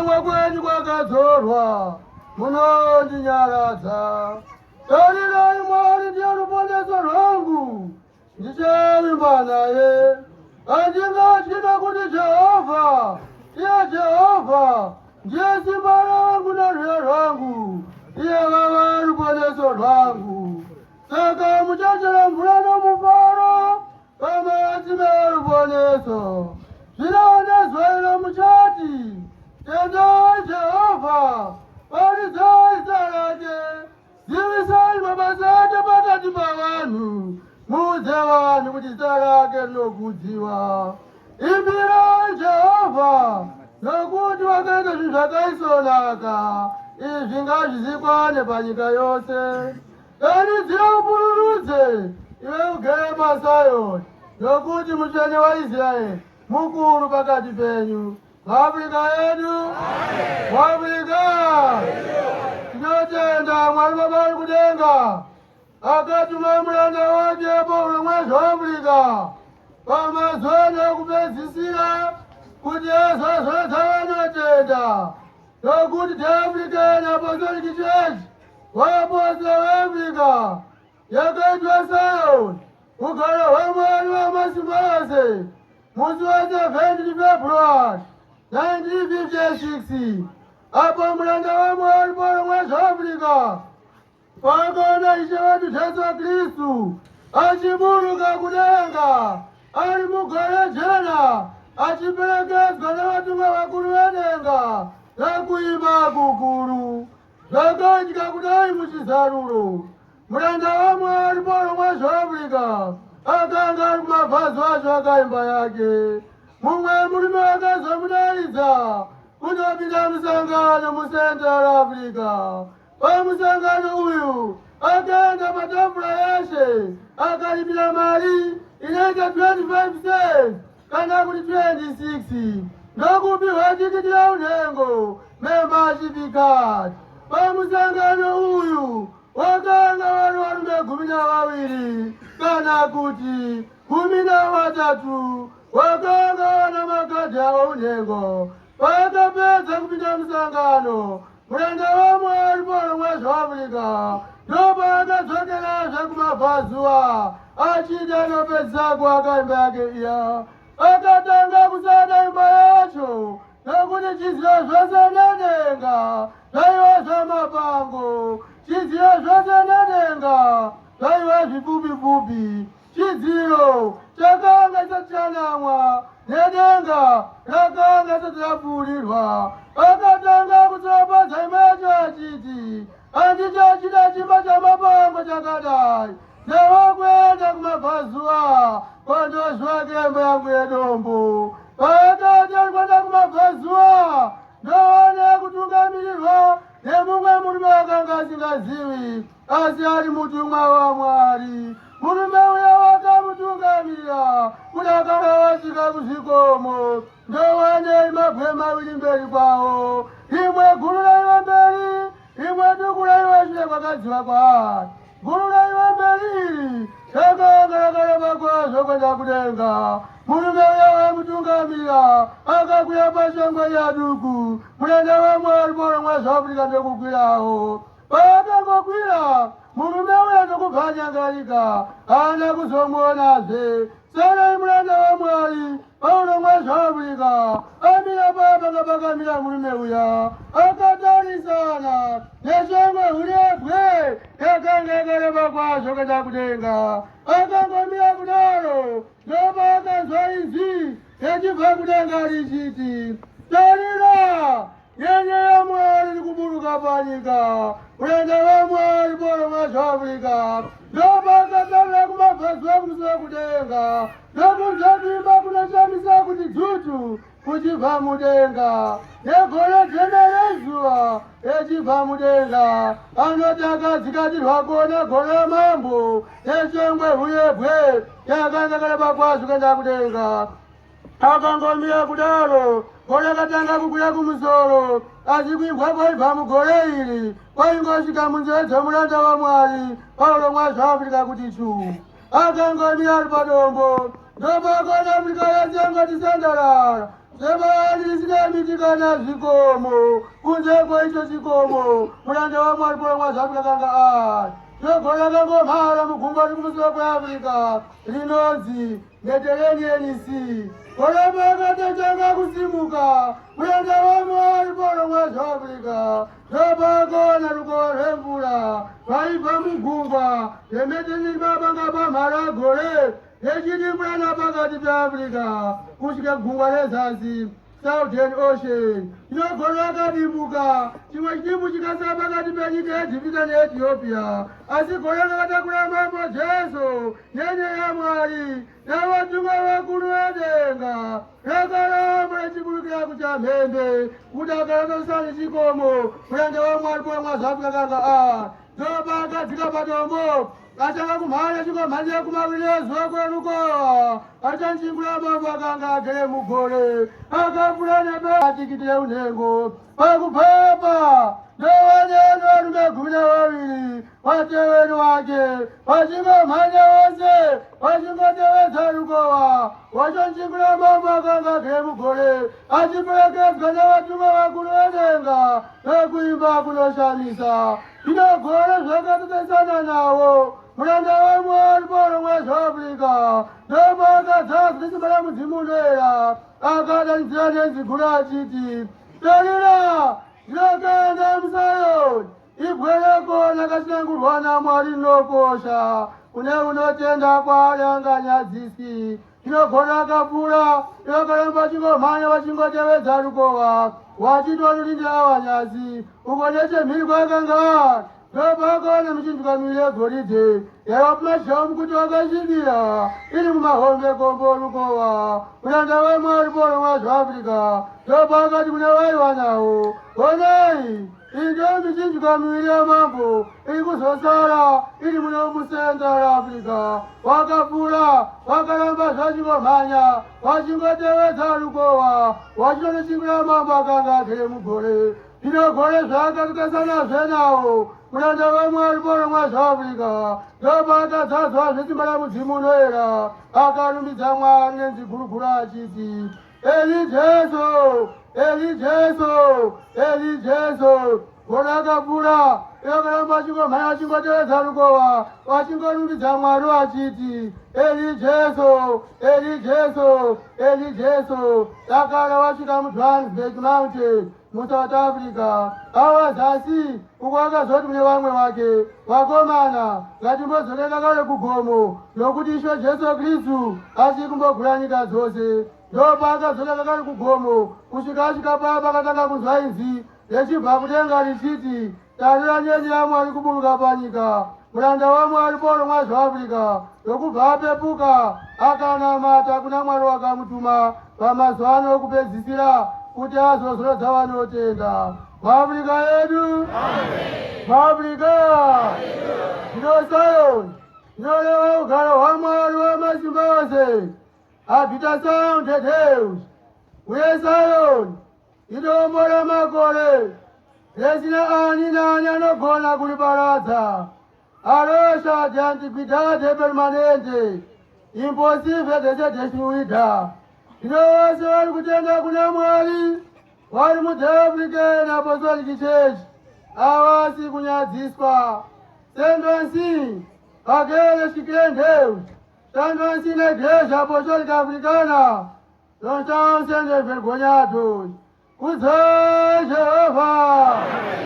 kutemwa kwenyu kwakadzorwa munondinyaradza. Tarirai Mwari ndiye ruponeso rwangu, ndichevimba naye. Handingatyida kuti Jehovha, iye Jehovha ndiye simba rangu narwiyo rwangu, iye vava ruponeso rwangu. Saka muchachera mvura nomufaro pamatsime ruponeso. Zvinoonezwaira muchati, tendai Jehovha, paridzai zita rake, zivisai mabasa ake pakati pavanhu, muudze vanhu kuti zita rake rinokudziwa. Imbirai Jehovha, nokuti wakaita zvinhu zvakaisvonaka, izvi ngazvizikwane panyika yose. Danidzira upururudze, iwe ugere paSioni, nokuti mutsvene waIsraeri mukuru pakati penyu. Mwafrika yedu, Mwafrika, tinotenda Mwari Baba vari kudenga akatuma muranda wake Paulo mwaZvaAfrica pamazuva ekupedzisira kuti azozodza vanotenda, nokuti The African Apostolic Church vapostori veAfrica yakaitwa Zion, ugaro hwaMwari wamasimba ose, musi wa 7 February 1956, apa muranda waMwari Paulo mwaZvaAfrica pakaona Ishe wedu Jesu Kristu achiburuka kudenga ari mugore jena, achiperekedzwa navatumwa vakuru vedenga nekuimba kukuru. Zvakaitika kudai muchizaruro, muranda waMwari Paulo mwaZvaAfrica akanga ari kumabhazi acho akaimba yake. Mumwe murume akazomudaridza kutopinda musangano muCentral Africa. Pamusangano uyu akaenda patafura yeshe akalipira mari inoita 25 cents kana kuti 26, ndokupiwa tikiti yaunhengo membership card. Pamusangano uyu wakanga vari varume 12 kana kuti 13 wakanga wana makadhi aunhengo. Pakapedza kupinda musangano, muranda waMwari Paulo mwaZvaAfrica ndopaakadzokerazve kumabhazuva achida nopedzisako akaimba yake iya. Akatanga kusada imba yacho nokuti chidziyo zvose nedenga zvaiva zvamapango, chidziyo zvose nedenga zvaiva zvipfupi-pfupi. Chidziro chakanga chisati chanamwa nedenga rakanga risati rapfuurirwa. Akatanga kutsapadza imba yacho achiti, handichachida chimba chamapango chakadai, ndavakuenda kumabhazuva kondozvake imba yangu yedombo. Paakati ari kuenda kumabhazuva, ndoone kutungamirirwa nemumwe murume akanga asingazivi, asi ari mutumwa waMwari. Murume uya wakamutungamirira kudakara wasvika kuzvikomo, ndowanei mabwe maviri mberi kwavo, rimwe guru raiva mberi, rimwe duku raiva shure kwakadziva kwaari. Guru raiva mberi iri rakanga rakareba kwazvo kwenda kudenga. Murume uya wamutungamirira akakwira pashongwe yaduku, muranda waMwari Paulo mwaZvaAfrica ndokukwirawo. Paakangokwira, murume uya ndokubvanyangarika, haana kuzomuonazve. Sarai muranda waMwari Paulo mwaZvaAfrica amira papa pakamira murume uya, akatarisana neshongwe hurebwe yakanga yakareba kwazvo kuenda kudenga. Akangomira kudaro, ndopaakazwa inzwi richibva kudenga richiti, tarira, nyenye yaMwari iri kuburuka panyika. Muranda waMwari Paulo mwaZvaAfrica ndopaakatarira kumabhazuva kumusoro kudenga, ndokunzwa kuimba kunoshamisa kuti dzutu kuchibva mudenga, negore dzeme rezuva richibva mudenga. Anoti akadzikatirwa kuona gore ramambo neshongwe huyebwe yakanga yakareba kwazvo kuenda kudenga. Akangomira kudaro, gore rakatanga kukwira kumusoro, asi kuimbwa kwaibva mugore iri kwaingosvika munzeve dzomuranda waMwari Paulo mwaZvaAfrica kuti chu. Akangomira ari padombo, ndopakaona Afrika yose yangoti sandarara. sebali zinamitikana zikomo kunzeko icho chikomo mulanda wa mwalipola mwa South Africa kanga zogona kangomhala mugungwani kumusika kwa Africa linonzi netereni enisi kolapakatachanga kusimuka mulanda wa mwalipola mwa South Africa zopakona lukowa lwemvula paipa mugungwa lemeteni mabanga pamhala gole echitimbulana pakati pa Africa kusvika gungwa rezasi Southern Ocean chinogona akadimuka chimwe chitimbu chikasara pakati penyika yeJupiter neEthiopia asi gona rakatakura mambo Jesu nyenyaya ya Mwari navatumwa vakuru vedenga rakaramba rechiburukira kuchamhembe kuti akarakosani chikomo mulanda wa Mwari pola mwa South Africa kanga dzopakadzika patombo atanga kumhanya chikomhanyira kumawiri ezuva kwerukowa achanchingula mambo akanga agere mugore akavhura nepatikitire unhengo pakupapa ndovaneno varume 12 vateveri wake vachingomhanya vose vachingotevedza rukowa vachonchingula mambo akanga agere mugore achiperekedzwa nevatumwa vakuru vedenga vekuimba kunoshamisa inogora zvakatotesana navo mulanda wa Mwari pola mwa South Africa ndopakadzazwa nechibala mudzimunera akadanidzira nenziguru achiti tarira ndinokanda muSayoni ibwereko nakasinangurwa naMwari rinokosha kune unotenda kwaari anganyadzisi inogona akapfuura inokaramba chingomhanya vachingotevedza rukowa wachitoririndira vanyazi uko nechemhiri kwakanga ndopakona michinjwa yegoridhe yaiva pamashaumu kuti wakasvibira iri mumahombe kombo rukowa mulanda waMwari pola mwa South Africa ndopakati kune vaiva nawo honai ino michinjwa miviri yamambo iri kuzosara iri muno muCentral Africa wakapfuura wakaramba zvachingomhanya vachingotevedza rukowa wachitonochingura mambo akanga agere mugore inogore zvakatotesana nawo mulanda wa Mwari pola mwa South Africa ndopakadzazwa zvesimba mudzimu unoera akarumbidza Mwari nenziguruguru achiti Eli Jesu Eli Jesu Eli Jesu gona akapfuura inokaramba achingomhanya achingotevedza rukowa vachingorumbidza Mwari vachiti Eli Jesu Eli Jesu Eli Jesu dakara vasvika muJohannesburg Mountain muSouth Africa avazasi uko akazoti kune vamwe vake vakomana ngatimbozoreka kare kugomo nokuti Ishe Jesu Kristu achiri kumbogura nyika dzose ndopakazoreka kare kugomo kusvika asvika paya pakatanga kunzwa inzwi richibva kudenga richiti tarira nyenyeri yaMwari kuburuka panyika mulanda wa Mwari pola mwa South Africa ndokubva apepuka akanamata kuna Mwari wakamutuma pamazuva ano okupedzisira kuti azozorodza vanotenda muAfrica yedu muAfrica ino Sayoni inoreva ugaro hwaMwari wamasimba ose abvita sound Deus uye Sayoni inoomora makore resina ani nani anogona kuriparadza arosha de antiquidade permanente impossível de ser destruída ino vose vari kutenda kuna Mwari vari muAfrican Apostolic Church havasi kunyadziswa sendonsi pagere chikendeus sendonsi neigreja Apostolica Africana non stão sendo envergonhados. Usai Jeová!